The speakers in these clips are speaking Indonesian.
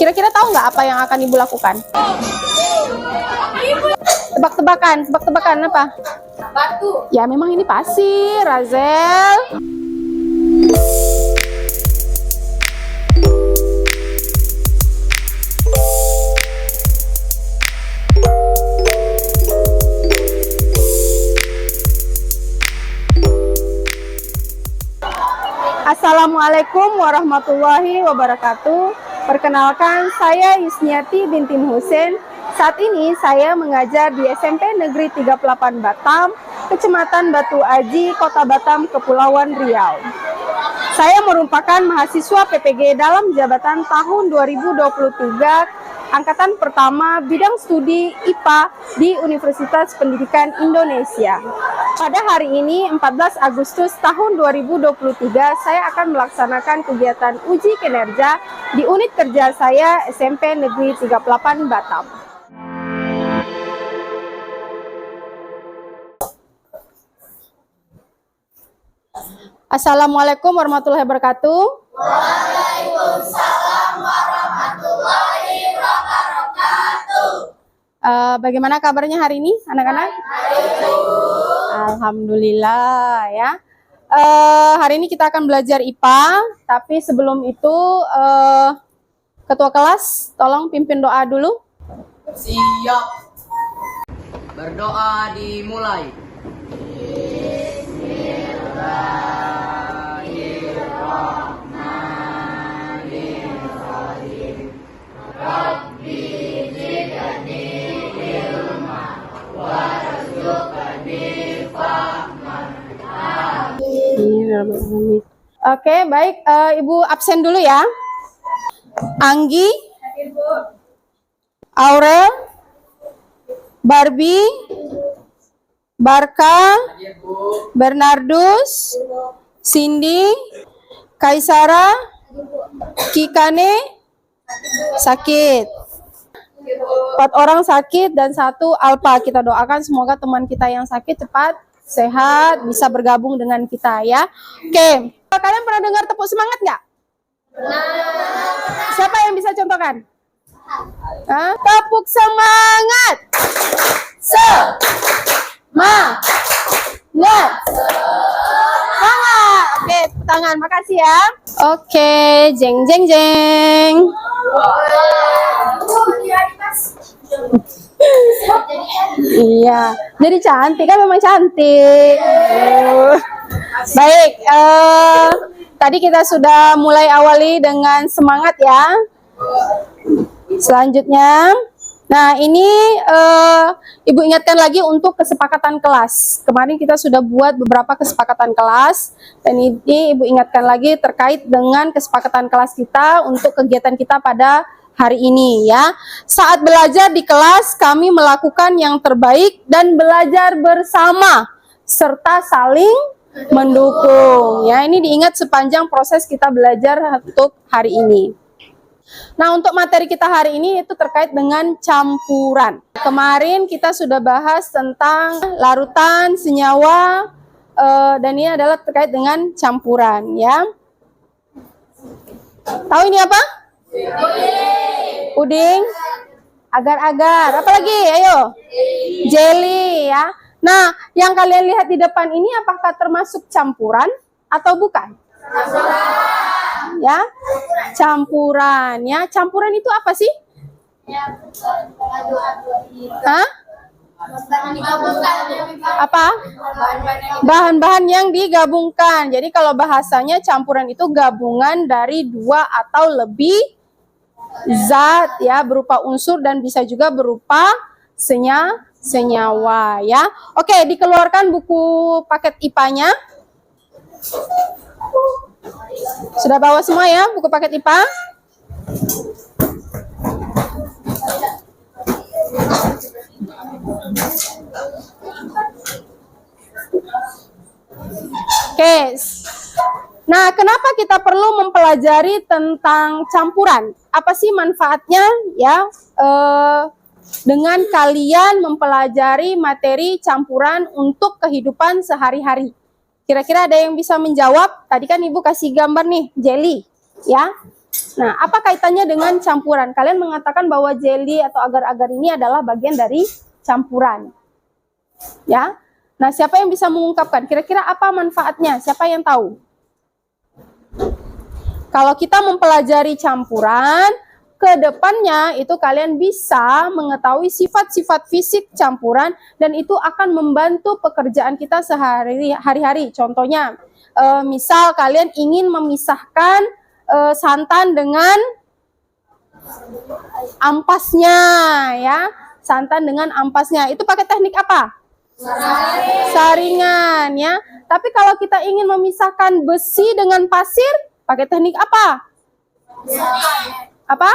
Kira-kira tahu nggak apa yang akan Ibu lakukan? Tebak-tebakan apa? Batu. Ya memang ini pasir, Razel. Assalamualaikum warahmatullahi wabarakatuh. Perkenalkan, saya Yusniati binti Husein. Saat ini saya mengajar di SMP Negeri 38 Batam, Kecamatan Batu Aji, Kota Batam, Kepulauan Riau. Saya merupakan mahasiswa PPG dalam jabatan tahun 2023, angkatan pertama bidang studi IPA di Universitas Pendidikan Indonesia. Pada hari ini 14 Agustus tahun 2023 saya akan melaksanakan kegiatan uji kinerja di unit kerja saya SMP Negeri 38 Batam. Assalamualaikum warahmatullahi wabarakatuh. Waalaikumsalam warahmatullahi wabarakatuh. Bagaimana kabarnya hari ini, anak-anak? Alhamdulillah ya. Hari ini kita akan belajar IPA, tapi sebelum itu ketua kelas tolong pimpin doa dulu. Siap. Berdoa dimulai. Oke, baik. Ibu absen dulu ya. Anggi, Aurel, Barbie, Barka, Bernardus, Cindy, Kaisara, Kikane, sakit. 4 orang sakit dan 1 alpa. Kita doakan semoga teman kita yang sakit cepat sehat, bisa bergabung dengan kita ya. Oke, kalian pernah dengar tepuk semangat nggak? Siapa yang bisa contohkan? Tepuk semangat. Semangat. Semangat. Oke, tepuk tangan. Makasih ya. Oke, jeng jeng jeng. Iya, jadi cantik kan, memang cantik. Baik, tadi kita sudah mulai awali dengan semangat ya. Selanjutnya, nah ini Ibu ingatkan lagi untuk kesepakatan kelas. Kemarin kita sudah buat beberapa kesepakatan kelas, dan ini Ibu ingatkan lagi terkait dengan kesepakatan kelas kita untuk kegiatan kita pada hari ini ya. Saat belajar di kelas kami melakukan yang terbaik dan belajar bersama serta saling mendukung ya. Ini diingat sepanjang proses kita belajar untuk hari ini. Nah, untuk materi kita hari ini itu terkait dengan campuran. Kemarin kita sudah bahas tentang larutan, senyawa, dan ini adalah terkait dengan campuran ya. Tahu ini apa? Puding, agar-agar, apa lagi? Ayo, jelly ya. Nah, yang kalian lihat di depan ini apakah termasuk campuran atau bukan? Ya, campuran ya. Campuran itu apa sih? Hah? Apa? Bahan-bahan yang digabungkan. Jadi kalau bahasanya campuran itu gabungan dari 2 atau lebih zat ya, berupa unsur dan bisa juga berupa senyawa ya. Oke, dikeluarkan buku paket IPA-nya. Sudah bawa semua ya buku paket IPA? Oke. Nah, kenapa kita perlu mempelajari tentang campuran? Apa sih manfaatnya ya? Dengan kalian mempelajari materi campuran untuk kehidupan sehari-hari. Kira-kira ada yang bisa menjawab? Tadi kan Ibu kasih gambar nih, jelly, ya. Nah, apa kaitannya dengan campuran? Kalian mengatakan bahwa jelly atau agar-agar ini adalah bagian dari campuran. Ya. Nah, siapa yang bisa mengungkapkan? Kira-kira apa manfaatnya? Siapa yang tahu? Kalau kita mempelajari campuran, ke depannya itu kalian bisa mengetahui sifat-sifat fisik campuran dan itu akan membantu pekerjaan kita sehari-hari. Contohnya, misal kalian ingin memisahkan santan dengan ampasnya, ya, santan dengan ampasnya. Itu pakai teknik apa? Saringan, ya. Tapi kalau kita ingin memisahkan besi dengan pasir, pakai teknik apa? Apa?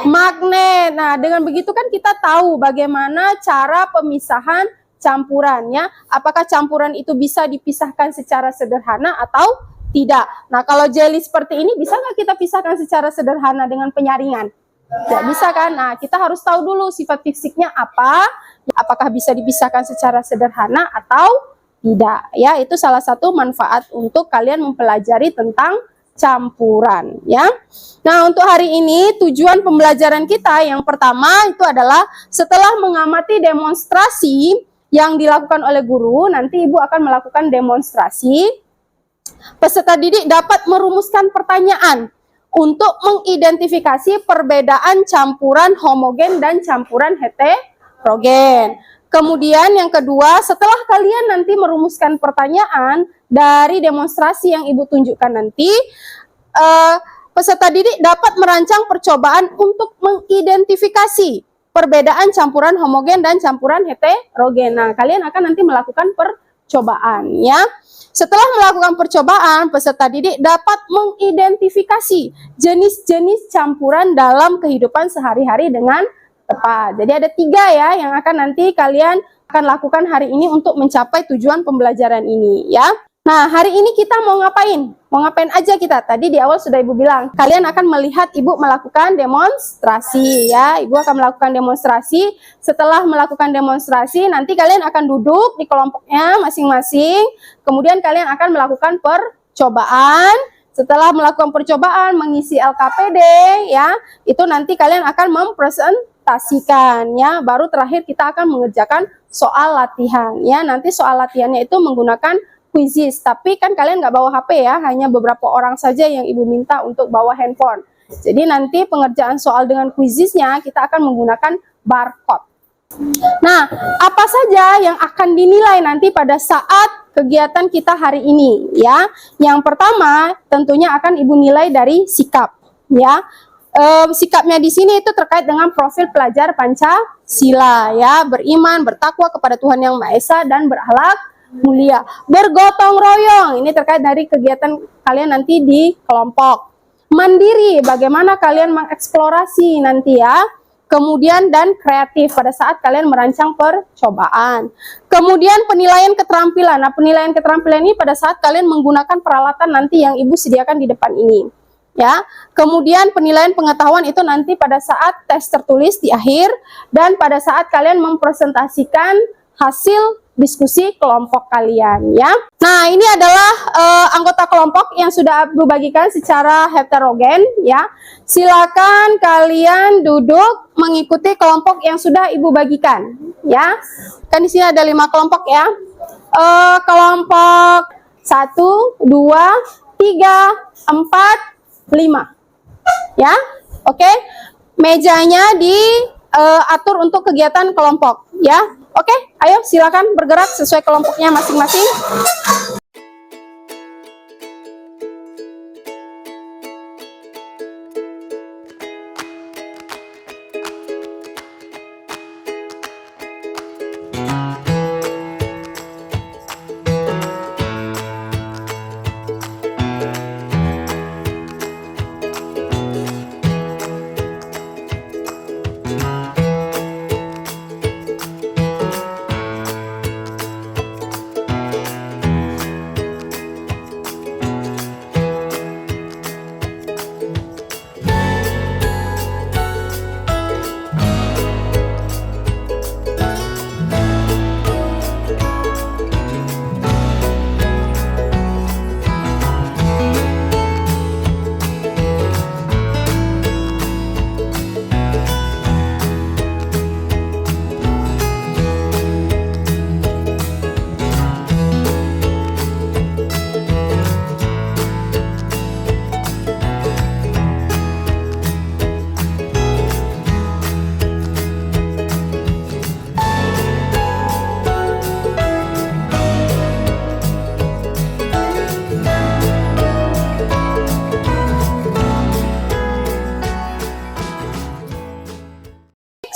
Magnet. Nah, dengan begitu kan kita tahu bagaimana cara pemisahan campurannya. Apakah campuran itu bisa dipisahkan secara sederhana atau tidak. Nah, kalau jelly seperti ini bisa nggak kita pisahkan secara sederhana dengan penyaringan? Tidak bisa kan? Nah, kita harus tahu dulu sifat fisiknya apa, apakah bisa dipisahkan secara sederhana atau tidak. Ya, itu salah satu manfaat untuk kalian mempelajari tentang campuran, ya. Nah, untuk hari ini tujuan pembelajaran kita yang pertama itu adalah setelah mengamati demonstrasi yang dilakukan oleh guru, nanti Ibu akan melakukan demonstrasi. Peserta didik dapat merumuskan pertanyaan untuk mengidentifikasi perbedaan campuran homogen dan campuran heterogen. Kemudian yang kedua, setelah kalian nanti merumuskan pertanyaan dari demonstrasi yang Ibu tunjukkan nanti, peserta didik dapat merancang percobaan untuk mengidentifikasi perbedaan campuran homogen dan campuran heterogen. Nah, kalian akan nanti melakukan percobaan, ya. Setelah melakukan percobaan, peserta didik dapat mengidentifikasi jenis-jenis campuran dalam kehidupan sehari-hari dengan tepat. Jadi ada 3 ya yang akan nanti kalian akan lakukan hari ini untuk mencapai tujuan pembelajaran ini, ya. Nah, hari ini kita mau ngapain? Mau ngapain aja kita? Tadi di awal sudah Ibu bilang, kalian akan melihat Ibu melakukan demonstrasi, ya. Ibu akan melakukan demonstrasi. Setelah melakukan demonstrasi, nanti kalian akan duduk di kelompoknya masing-masing. Kemudian kalian akan melakukan percobaan. Setelah melakukan percobaan, mengisi LKPD, ya. Itu nanti kalian akan mempresentasikan, ya. Baru terakhir kita akan mengerjakan soal latihan, ya. Nanti soal latihannya itu menggunakan quizzes, tapi kan kalian nggak bawa HP ya, hanya beberapa orang saja yang Ibu minta untuk bawa handphone. Jadi nanti pengerjaan soal dengan quizzesnya kita akan menggunakan barcode. Nah, apa saja yang akan dinilai nanti pada saat kegiatan kita hari ini, ya? Yang pertama tentunya akan Ibu nilai dari sikap, ya. Sikapnya di sini itu terkait dengan profil pelajar Pancasila, ya, beriman, bertakwa kepada Tuhan Yang Maha Esa dan berakhlak mulia, bergotong royong, ini terkait dari kegiatan kalian nanti di kelompok. Mandiri, bagaimana kalian mengeksplorasi nanti, ya. Kemudian dan kreatif pada saat kalian merancang percobaan. Kemudian penilaian keterampilan. Nah, penilaian keterampilan ini pada saat kalian menggunakan peralatan nanti yang Ibu sediakan di depan ini, ya. Kemudian penilaian pengetahuan itu nanti pada saat tes tertulis di akhir dan pada saat kalian mempresentasikan hasil diskusi kelompok kalian, ya. Nah, ini adalah anggota kelompok yang sudah Ibu bagikan secara heterogen, ya. Silakan kalian duduk mengikuti kelompok yang sudah Ibu bagikan, ya. Kan di sini ada 5 kelompok, ya. Kelompok 1, 2, 3, 4, 5, ya. Oke. Mejanya diatur untuk kegiatan kelompok, ya. Oke, ayo silakan bergerak sesuai kelompoknya masing-masing.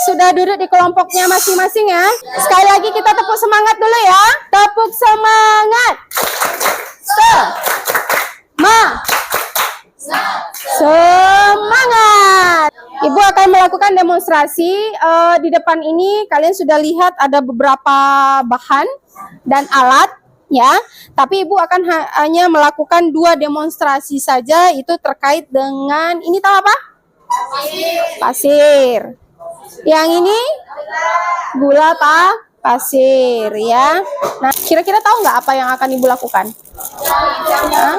sudah duduk di kelompoknya masing-masing ya. Sekali lagi kita tepuk semangat dulu ya. Tepuk semangat. Semangat. Ibu akan melakukan demonstrasi. Di depan ini kalian sudah lihat ada beberapa bahan dan alat ya. Tapi ibu akan hanya melakukan 2 demonstrasi saja. Itu terkait dengan ini, tahu apa? Pasir. Yang ini gula pasir ya. Nah, kira-kira tahu nggak apa yang akan ibu lakukan? Hah?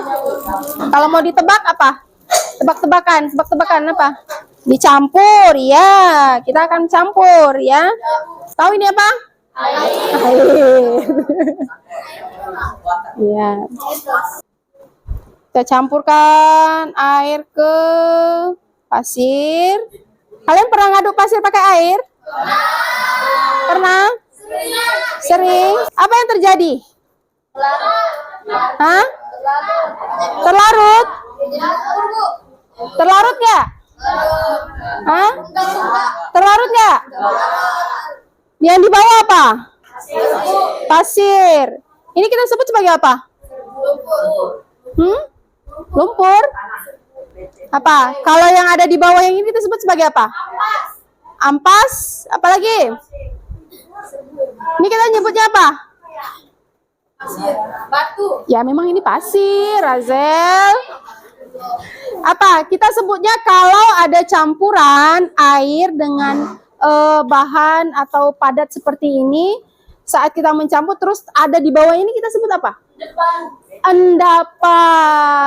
Kalau mau ditebak apa? Tebak-tebakan apa? Dicampur ya. Kita akan campur ya. Tahu ini apa? Air. Ya. Kita campurkan air ke pasir. Kalian pernah ngaduk pasir pakai air? Pernah? Sering. Apa yang terjadi? Hah? Terlarut? Terlarut nggak? Hah? Terlarut nggak? Yang di bawah apa? Pasir. Ini kita sebut sebagai apa? Lumpur? Apa? Kalau yang ada di bawah yang ini kita sebut sebagai apa? Ampas. Apalagi? Ini kita nyebutnya apa? Batu. Ya memang ini pasir, Razel. Apa? Kita sebutnya kalau ada campuran air dengan bahan atau padat seperti ini, saat kita mencampur terus ada di bawah ini kita sebut apa? Endapan.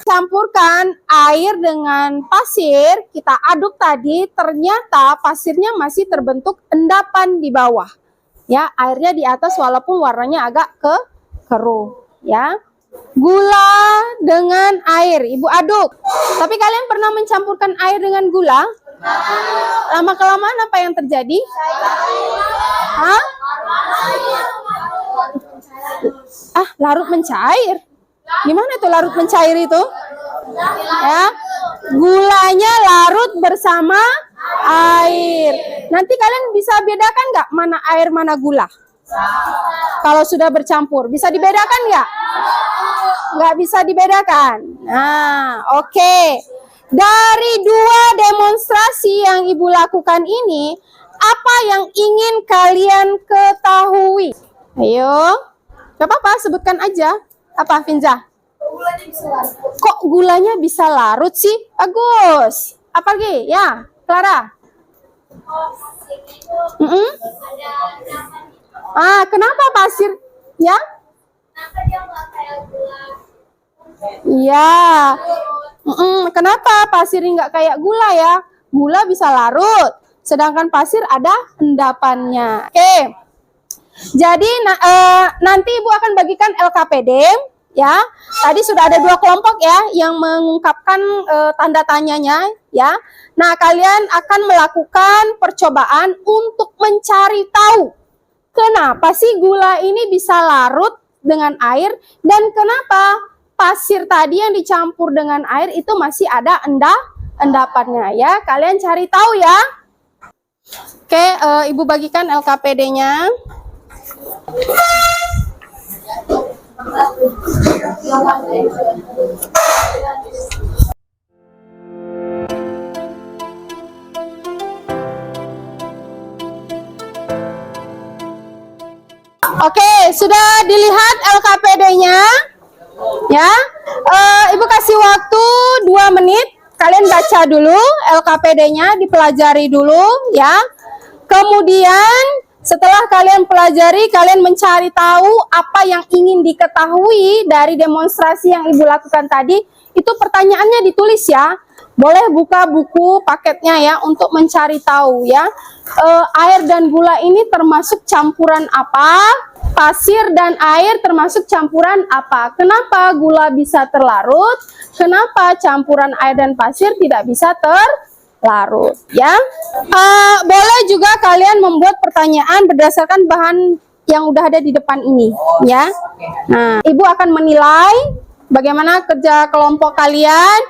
Campurkan air dengan pasir, kita aduk tadi, ternyata pasirnya masih terbentuk endapan di bawah. Ya, airnya di atas walaupun warnanya agak keruh, ya. Gula dengan air, ibu aduk. Tapi kalian pernah mencampurkan air dengan gula? Lama-kelamaan apa yang terjadi? Hah? Larut mencair. Gimana tuh larut mencair itu? Ya, gulanya larut bersama air. Nanti kalian bisa bedakan nggak mana air mana gula? Kalau sudah bercampur, bisa dibedakan nggak? Nggak bisa dibedakan. Nah, oke. Dari 2 demonstrasi yang ibu lakukan ini, apa yang ingin kalian ketahui? Ayo, gak apa-apa, sebutkan aja. Apa, Finza? Kok gulanya bisa larut sih? Bagus. Apa lagi? Ya, Clara. Kenapa pasir? Ya? Iya. Kenapa pasir nggak kayak gula ya? Gula bisa larut, sedangkan pasir ada endapannya. Oke. Jadi nanti ibu akan bagikan LKPD ya. Tadi sudah ada 2 kelompok ya yang mengungkapkan tanda tanyanya ya. Nah, kalian akan melakukan percobaan untuk mencari tahu kenapa sih gula ini bisa larut dengan air dan kenapa pasir tadi yang dicampur dengan air itu masih ada endapannya ya. Kalian cari tahu ya. Oke, ibu bagikan LKPD-nya. Oke, sudah dilihat LKPD-nya? Ya, ibu kasih waktu 2 menit. Kalian baca dulu LKPD-nya, dipelajari dulu ya. Kemudian setelah kalian pelajari, kalian mencari tahu apa yang ingin diketahui dari demonstrasi yang ibu lakukan tadi. Itu pertanyaannya ditulis ya. Boleh buka buku paketnya ya untuk mencari tahu ya. Air dan gula ini termasuk campuran apa? Pasir dan air termasuk campuran apa? Kenapa gula bisa terlarut? Kenapa campuran air dan pasir tidak bisa terlarut? Ya, boleh juga kalian membuat pertanyaan berdasarkan bahan yang udah ada di depan ini, ya. Nah, ibu akan menilai bagaimana kerja kelompok kalian.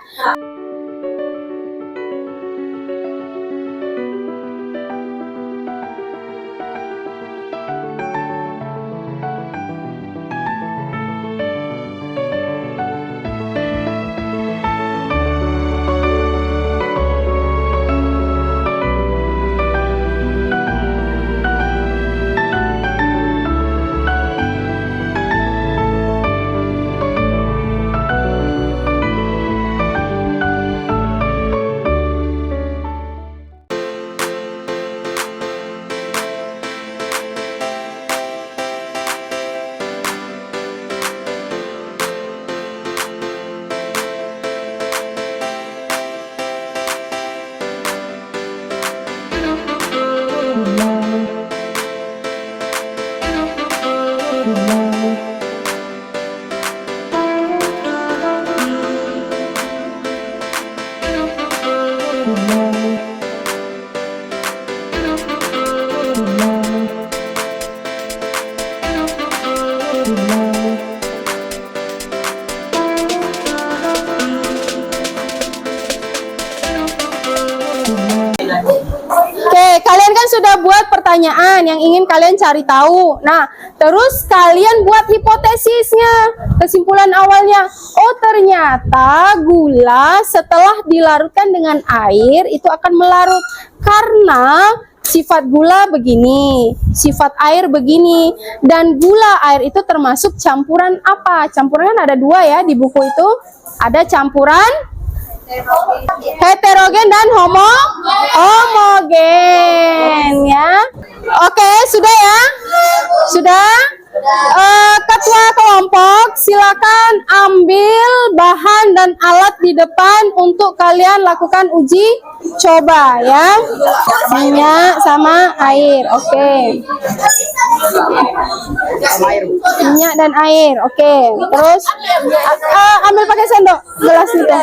Oke, kalian kan sudah buat pertanyaan yang ingin kalian cari tahu. Nah, terus kalian buat hipotesisnya, kesimpulan awalnya. Oh, ternyata gula setelah dilarutkan dengan air itu akan melarut karena sifat gula begini, sifat air begini, dan gula air itu termasuk campuran apa? Campuran kan ada dua ya di buku itu. Ada campuran heterogen dan homogen ya. Oke, sudah ya? Sudah? Ketua kelompok silakan ambil bahan dan alat di depan untuk kalian lakukan uji coba ya. Minyak sama air. Oke. Minyak dan air. Oke. Terus ambil pakai sendok gelas itu.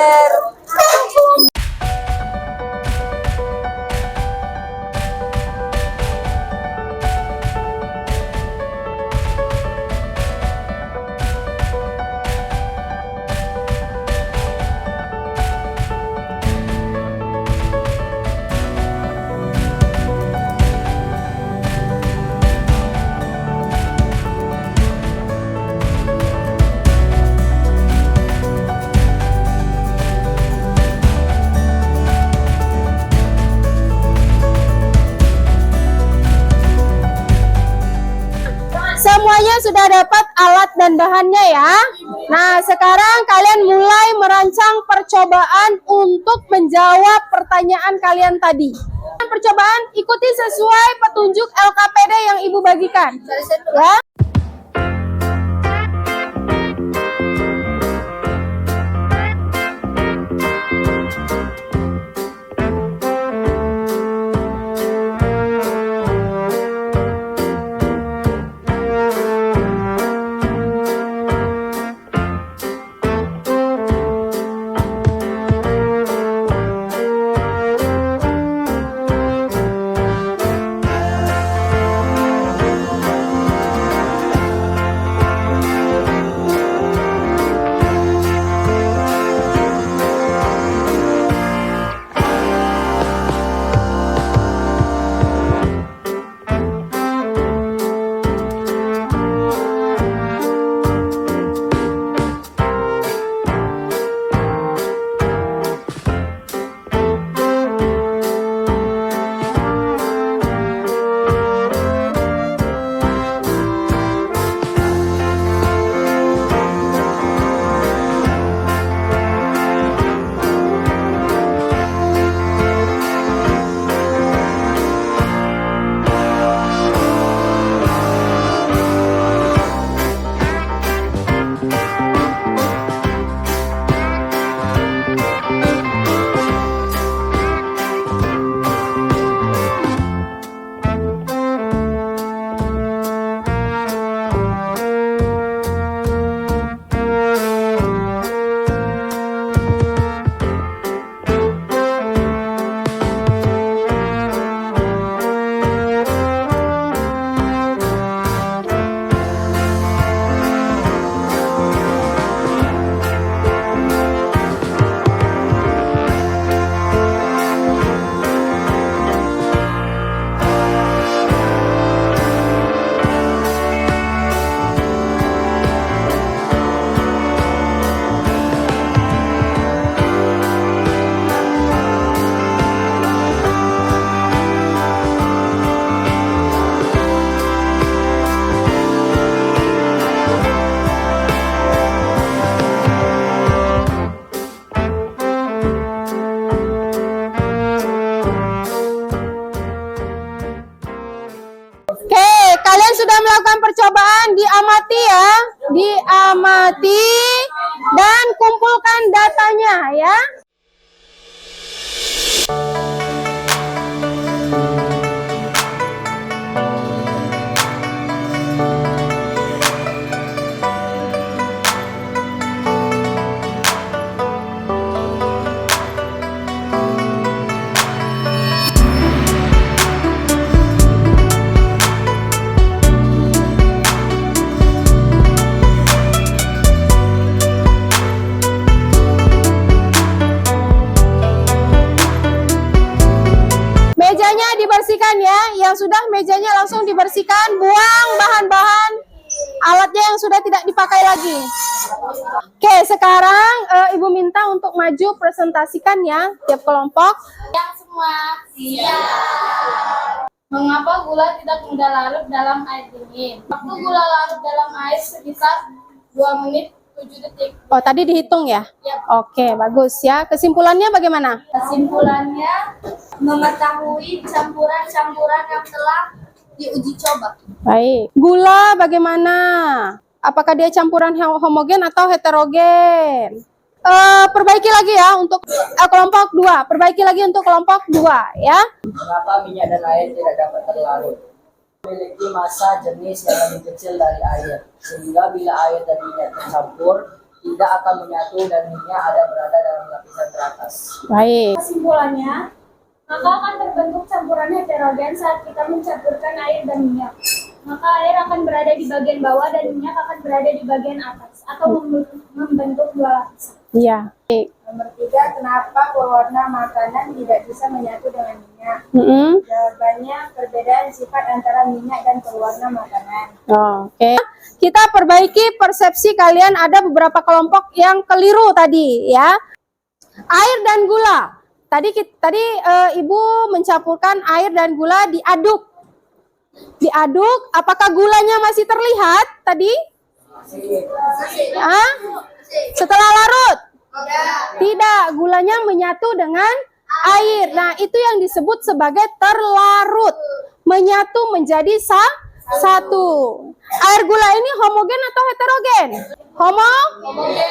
Semuanya sudah dapat alat dan bahannya ya. Nah, sekarang kalian mulai merancang percobaan untuk menjawab pertanyaan kalian tadi. Percobaan ikuti sesuai petunjuk LKPD yang Ibu bagikan. Ya. Kalian sudah melakukan percobaan, diamati ya, diamati dan kumpulkan datanya ya. kemudian ya, yang sudah mejanya langsung dibersihkan, buang bahan-bahan alatnya yang sudah tidak dipakai lagi. Oke, sekarang Ibu minta untuk maju presentasikan ya tiap kelompok. Yang semua siap. Mengapa gula tidak mudah larut dalam air dingin? Waktu gula larut dalam air sekitar 2 menit 7 detik. Oh, tadi dihitung ya? Ya. Oke, bagus ya. Kesimpulannya bagaimana? Kesimpulannya, mengetahui campuran-campuran yang telah diuji coba. Baik. Gula bagaimana? Apakah dia campuran homogen atau heterogen? Perbaiki lagi ya untuk kelompok 2. Perbaiki lagi untuk kelompok 2 ya. Mengapa minyak dan air tidak dapat terlarut? Memiliki massa jenis yang lebih kecil dari air, sehingga bila air dan minyak tercampur, tidak akan menyatu dan minyak berada dalam lapisan teratas. Baik. Kesimpulannya, maka akan terbentuk campuran heterogen saat kita mencampurkan air dan minyak. Maka air akan berada di bagian bawah dan minyak akan berada di bagian atas atau membentuk 2 lapisan. Iya. Baik. Nomor 3, kenapa pewarna makanan tidak bisa menyatu dengan minyak? Jawabannya, perbedaan sifat antara minyak dan pewarna makanan. Oke. Kita perbaiki persepsi kalian, ada beberapa kelompok yang keliru tadi ya. Air dan gula. Tadi Ibu mencampurkan air dan gula diaduk. Diaduk, apakah gulanya masih terlihat tadi? Hah? Setelah larut? Tidak, gulanya menyatu dengan air. Nah, itu yang disebut sebagai terlarut. Menyatu menjadi satu. Air gula ini homogen atau heterogen?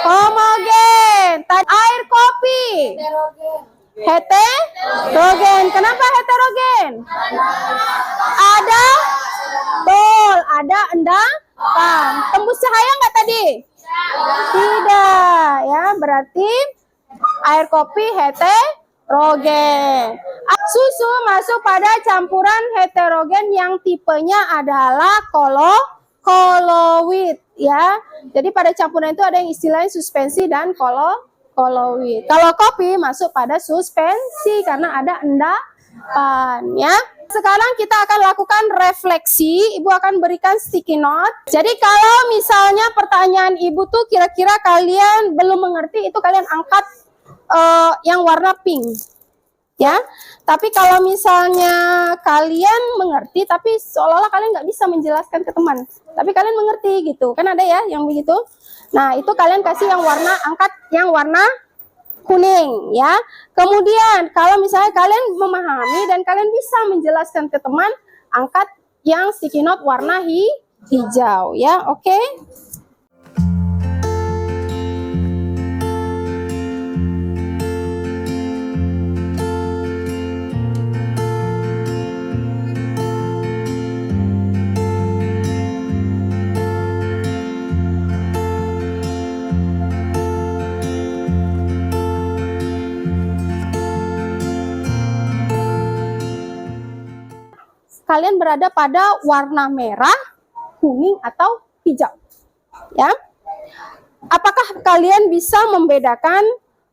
Homogen. Air kopi? Heterogen. Kenapa heterogen? Ada endapan. Tembus cahaya nggak tadi? Tidak, ya. Berarti air kopi heterogen. Susu masuk pada campuran heterogen yang tipenya adalah koloid, ya. Jadi pada campuran itu ada yang istilahnya suspensi dan koloid. Kalau kopi masuk pada suspensi karena ada endapan, ya. Sekarang kita akan lakukan refleksi. Ibu akan berikan sticky note. Jadi kalau misalnya pertanyaan Ibu tuh kira-kira kalian belum mengerti, itu kalian angkat yang warna pink. Ya, tapi kalau misalnya kalian mengerti, tapi seolah-olah kalian nggak bisa menjelaskan ke teman, tapi kalian mengerti gitu, kan ada ya yang begitu. Nah, itu kalian kasih yang warna, angkat yang warna kuning ya. Kemudian kalau misalnya kalian memahami dan kalian bisa menjelaskan ke teman, angkat yang sticky note warna hijau ya. Oke. Kalian berada pada warna merah, kuning, atau hijau. Ya. Apakah kalian bisa membedakan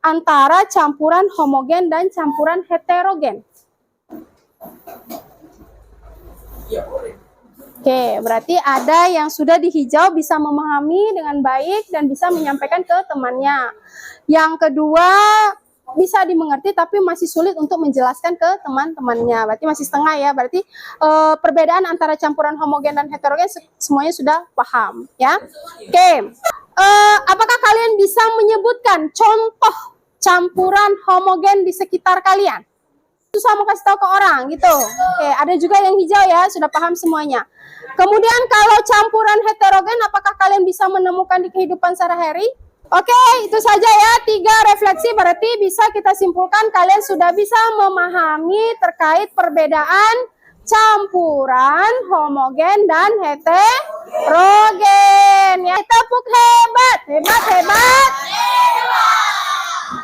antara campuran homogen dan campuran heterogen? Oke, berarti ada yang sudah di hijau bisa memahami dengan baik dan bisa menyampaikan ke temannya. Yang kedua, bisa dimengerti tapi masih sulit untuk menjelaskan ke teman-temannya. Berarti masih setengah ya. Berarti perbedaan antara campuran homogen dan heterogen semuanya sudah paham ya. Oke. Apakah kalian bisa menyebutkan contoh campuran homogen di sekitar kalian? Susah mau kasih tahu ke orang gitu. Oke, ada juga yang hijau ya, sudah paham semuanya. Kemudian kalau campuran heterogen, apakah kalian bisa menemukan di kehidupan sehari-hari? Oke, itu saja ya, 3 refleksi. Berarti bisa kita simpulkan kalian sudah bisa memahami terkait perbedaan campuran homogen dan heterogen. Ya, tepuk hebat, hebat, hebat.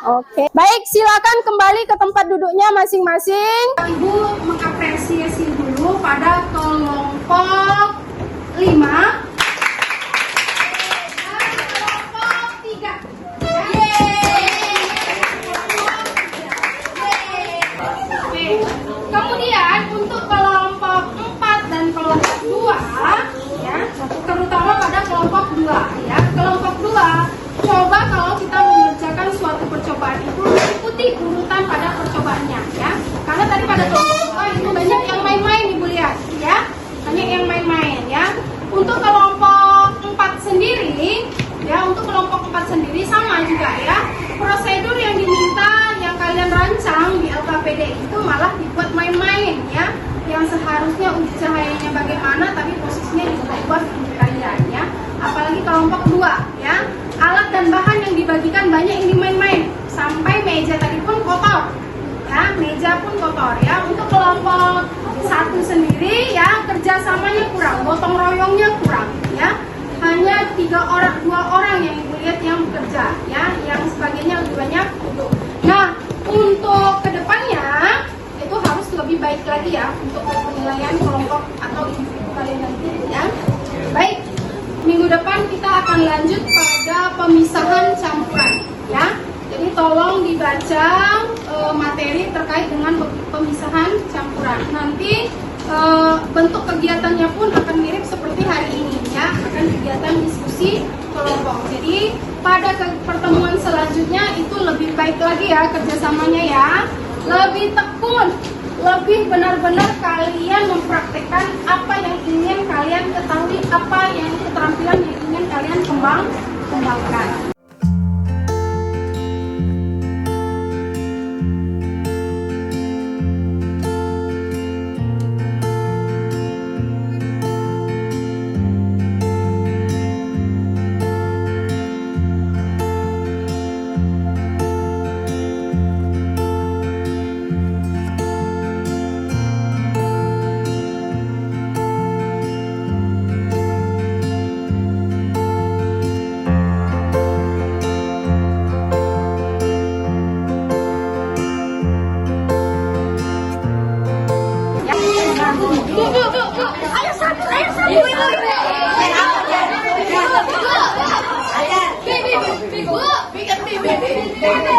Oke, baik, silakan kembali ke tempat duduknya masing-masing. Ibu mengapresiasi dulu pada kelompok 5. Kemudian untuk kelompok kedua, coba kalau kita mengerjakan suatu percobaan itu ikuti urutan pada percobaannya ya. Karena tadi pada kelompok kedua itu banyak yang main-main Ibu lihat ya. Banyak yang main-main ya. Untuk kelompok 4 sendiri ya, untuk kelompok 4 sendiri sama juga ya. Prosedur yang diminta yang kalian rancang di LKPD itu malah dibuat main-main ya. Yang seharusnya uji cahayanya bagaimana tapi posisinya diubah untuk kalian ya. Apalagi kelompok kedua ya. Alat dan bahan yang dibagikan banyak ini main-main. Sampai meja tadi pun kotor. Ya, meja pun kotor ya. Untuk kelompok 1 sendiri ya, kerjasamanya kurang, gotong royongnya kurang ya. Hanya 2 orang yang Ibu lihat yang bekerja ya, yang sebagainya lebih banyak untuk. Nah, untuk kedepannya itu harus lebih baik lagi ya untuk penilaian kelompok atau individu kalian nanti ya. Baik, minggu depan kita akan lanjut pada pemisahan campuran ya. Jadi tolong dibaca materi terkait dengan pemisahan campuran. Nanti bentuk kegiatannya pun akan mirip seperti hari ini ya, akan kegiatan diskusi kelompok. Jadi pada pertemuan selanjutnya itu lebih baik lagi ya kerjasamanya ya, lebih tekun, lebih benar-benar kalian mempraktekkan apa yang ingin kalian ketahui, apa yang keterampilan yang ingin kalian kembangkan. Ayo,